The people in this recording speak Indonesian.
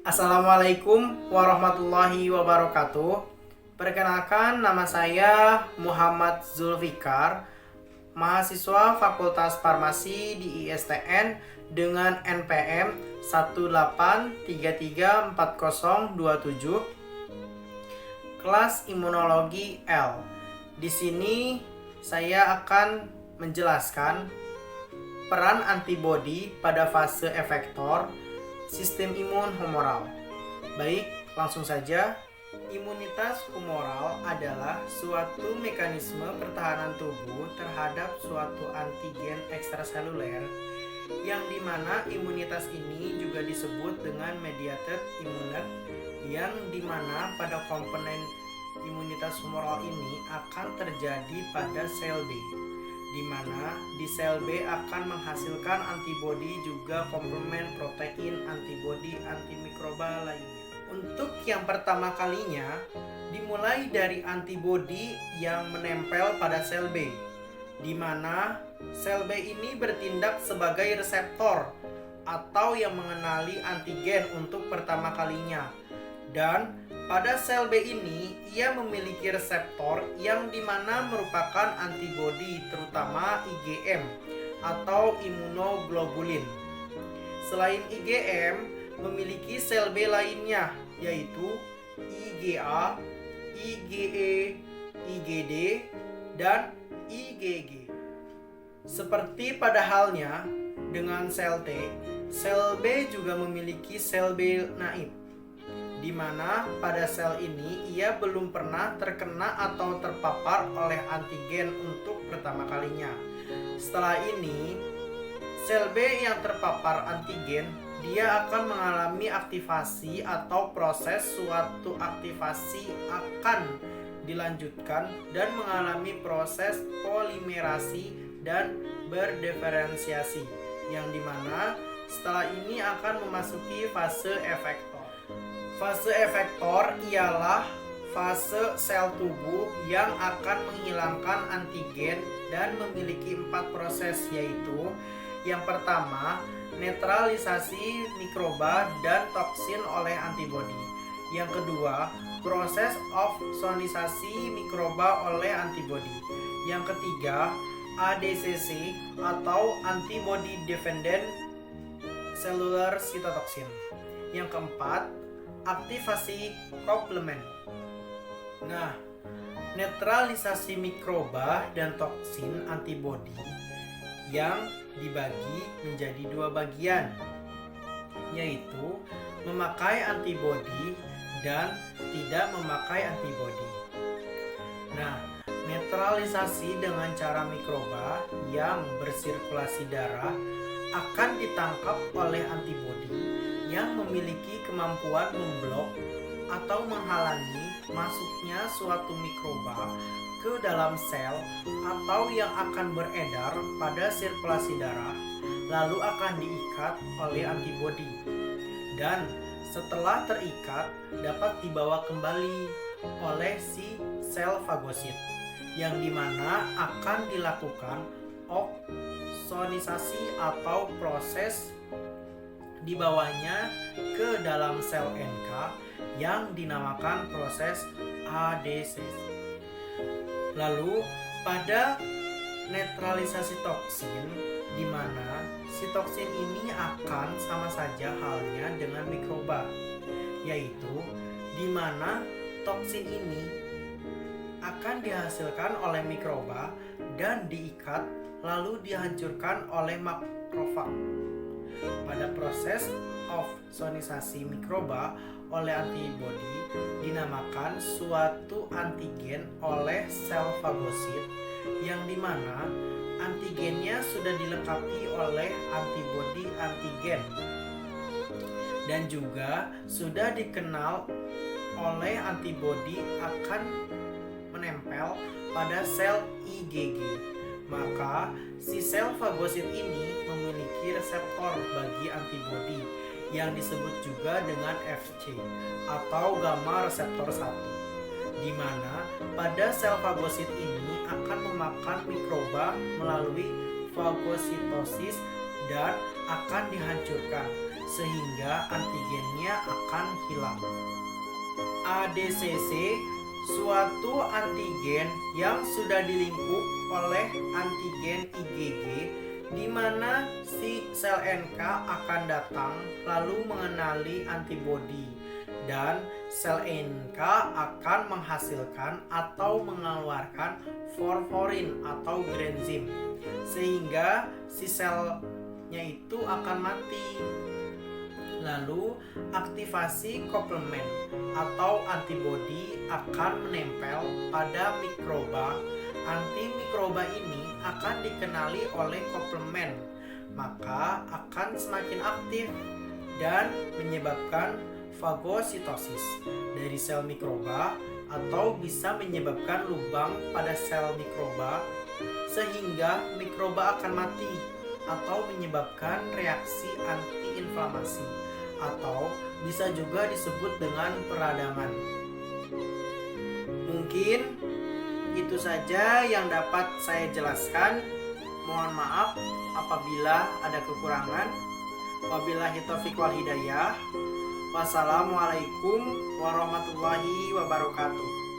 Assalamualaikum warahmatullahi wabarakatuh. Perkenalkan, nama saya Muhammad Zulfikar, mahasiswa Fakultas Farmasi di ISTN dengan NPM 183340027, kelas Imunologi L. Di sini saya akan menjelaskan peran antibodi pada fase efektor sistem imun humoral. Baik, langsung saja. Imunitas humoral adalah suatu mekanisme pertahanan tubuh terhadap suatu antigen ekstraseluler yang dimana imunitas ini juga disebut dengan mediated immunity, yang dimana pada komponen imunitas humoral ini akan terjadi pada sel B, di mana di sel B akan menghasilkan antibodi juga komplement protein antibodi antimikroba lainnya. Untuk yang pertama kalinya dimulai dari antibodi yang menempel pada sel B, di mana sel B ini bertindak sebagai reseptor atau yang mengenali antigen untuk pertama kalinya. Dan pada sel B ini, ia memiliki reseptor yang dimana merupakan antibodi, terutama IgM atau imunoglobulin. Selain IgM, memiliki sel B lainnya, yaitu IgA, IgE, IgD, dan IgG. Seperti pada halnya dengan sel T, sel B juga memiliki sel B naib, di mana pada sel ini ia belum pernah terkena atau terpapar oleh antigen untuk pertama kalinya. Setelah ini, sel B yang terpapar antigen, dia akan mengalami aktivasi atau proses suatu aktivasi akan dilanjutkan dan mengalami proses polimerasi dan berdiferensiasi, yang dimana setelah ini akan memasuki fase efektor. Fase efektor ialah fase sel tubuh yang akan menghilangkan antigen dan memiliki 4 proses, yaitu yang pertama, netralisasi mikroba dan toksin oleh antibodi. Yang kedua, proses opsonisasi mikroba oleh antibodi. Yang ketiga, ADCC atau antibody dependent cellular cytotoxin. Yang keempat, aktivasi komplement. Nah, netralisasi mikroba dan toksin antibodi yang dibagi menjadi 2 bagian, yaitu memakai antibodi dan tidak memakai antibodi. Nah, netralisasi dengan cara mikroba yang bersirkulasi darah akan ditangkap oleh antibodi yang memiliki kemampuan memblok atau menghalangi masuknya suatu mikroba ke dalam sel atau yang akan beredar pada sirkulasi darah, lalu akan diikat oleh antibodi. Dan setelah terikat dapat dibawa kembali oleh si sel fagosit, yang dimana akan dilakukan opsonisasi atau proses dibawanya ke dalam sel NK yang dinamakan proses ADCC. Lalu pada netralisasi toksin, di mana si toksin ini akan sama saja halnya dengan mikroba, yaitu di mana toksin ini akan dihasilkan oleh mikroba dan diikat lalu dihancurkan oleh makrofag. Pada proses opsonisasi mikroba oleh antibodi dinamakan suatu antigen oleh sel fagosit, yang dimana antigennya sudah dilengkapi oleh antibodi antigen dan juga sudah dikenal oleh antibodi akan menempel pada sel IgG. Maka si sel fagosit ini memiliki reseptor bagi antibodi yang disebut juga dengan Fc atau gamma reseptor 1, di mana pada sel fagosit ini akan memakan mikroba melalui fagositosis dan akan dihancurkan sehingga antigennya akan hilang. ADCC suatu antigen yang sudah dilingkup oleh antigen IgG, di mana si sel NK akan datang lalu mengenali antibodi, dan sel NK akan menghasilkan atau mengeluarkan forforin atau granzim, sehingga si selnya itu akan mati. Lalu aktivasi komplement atau antibodi akan menempel pada mikroba. Antimikroba ini akan dikenali oleh komplement, maka akan semakin aktif dan menyebabkan fagositosis dari sel mikroba, atau bisa menyebabkan lubang pada sel mikroba sehingga mikroba akan mati, atau menyebabkan reaksi antiinflamasi, atau bisa juga disebut dengan peradangan. Mungkin itu saja yang dapat saya jelaskan. Mohon maaf apabila ada kekurangan. Wabillahi taufiq wal hidayah. Wassalamualaikum warahmatullahi wabarakatuh.